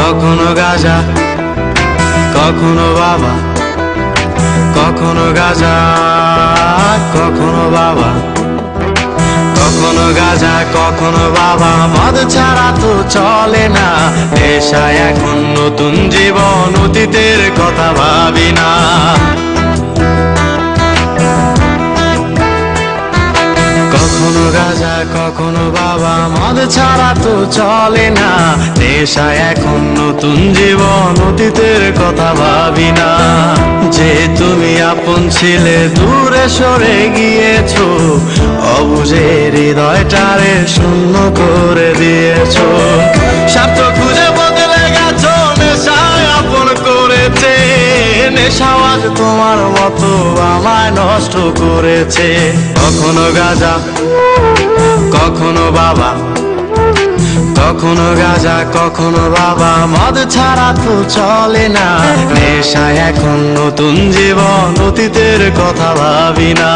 কখনো গাঁজা, কখনো বাবা, কখনো গাঁজা, কখনো বাবা, কখনো গাঁজা, কখনো বাবা। মদ ছাড়া তো চলে না, নেশায় এখন নতুন জীবন, অতীতের কথা ভাবি না। কখনো গাঁজা, কখনো বাবা, মদ ছাড়া তো চলে না, নেশায় এখন নতুন জীবন, অতীতের কথা ভাবি না। যে তুমি আপন ছিলে দূরে সরে গিয়েছো, অবুঝে হৃদয়টারে শূন্য করে দিয়েছো। স্বার্থ খুঁজে বদলে গেছো, নেশায় আপন করেছে, নেশাও আজ তোমার মতো আমায় নষ্ট করেছে। কখনো গাঁজা, কখনো বাবা, কখনো গাঁজা, কখনো বাবা, মদ ছাড়া তো চলে না, নেশায় এখন নতুন জীবন, অতীতের কথা ভাবি না।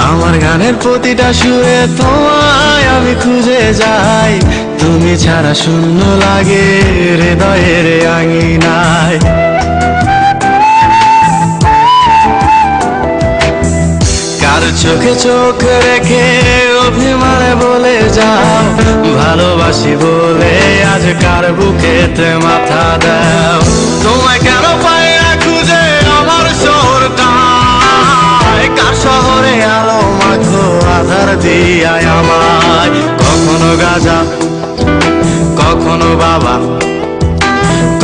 আমার গানের প্রতিটা সুরে তোমায় আমি খুঁজে যাই, তুমি ছাড়া শূন্য লাগে হৃদয়ের আঙিনায়। কার চোখে চোখ রেখে অভিমানে বলে যাও, ভালোবাসি বলে আজ কার বুকেতে মাথা দাও। তোমায় কেন পাই না খুঁজে আমার শহরটায়, কার শহরে আলো মাখো আধার দিয়ায় আমায়। কখনো গাঁজা, কখনো বাবা,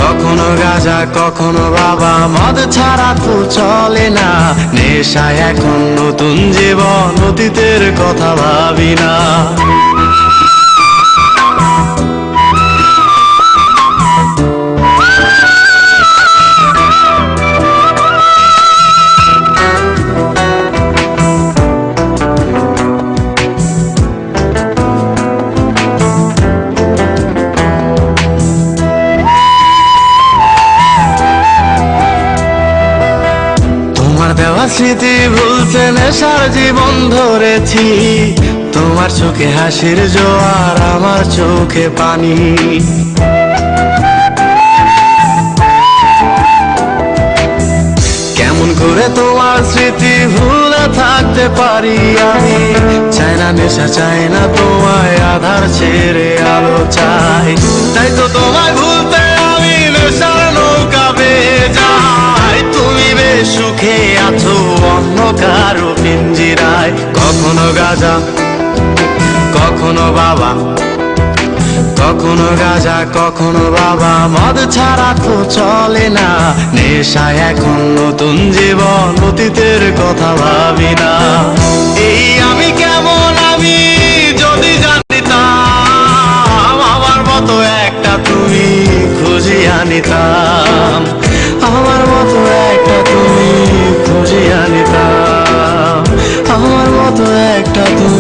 কখনো গাঁজা, কখনো বাবা, মদ ছাড়া তো চলে না, নেশায় এখন নতুন জীবন, অতীতের কথা ভাবি না। দেওয়া স্মৃতি ভুলতে নেশার জীবন ধরেছি, তোমার চোখে হাসির জোয়ার, আমার চোখে পানি। কেমন করে তোমার স্মৃতি ভুলে থাকতে পারি আমি, চাই না নেশা, চাই না তোমায়, আধার ছেড়ে আলো চাই। তাই তো তোমায় ভুলতে আমি নেশার নৌকা বেয়ে যাই, তুমি বেশ সুখে আছো অন্য কারো পিঞ্জিরায়। কখনো গাঁজা, কখনো বাবা, কখনো গাঁজা, কখনো বাবা, মদ ছাড়া তো চলে না, নেশায় এখন নতুন জীবন, অতীতের কথা ভাবি না। এই আমি কেমন আমি যদি জানিতাম, আমার মতো একটা তুমি খুঁজিয়া নিতাম, আমার মতো একটা তুমি খুঁজিয়া নিতাম, আমার মতো একটা তুমি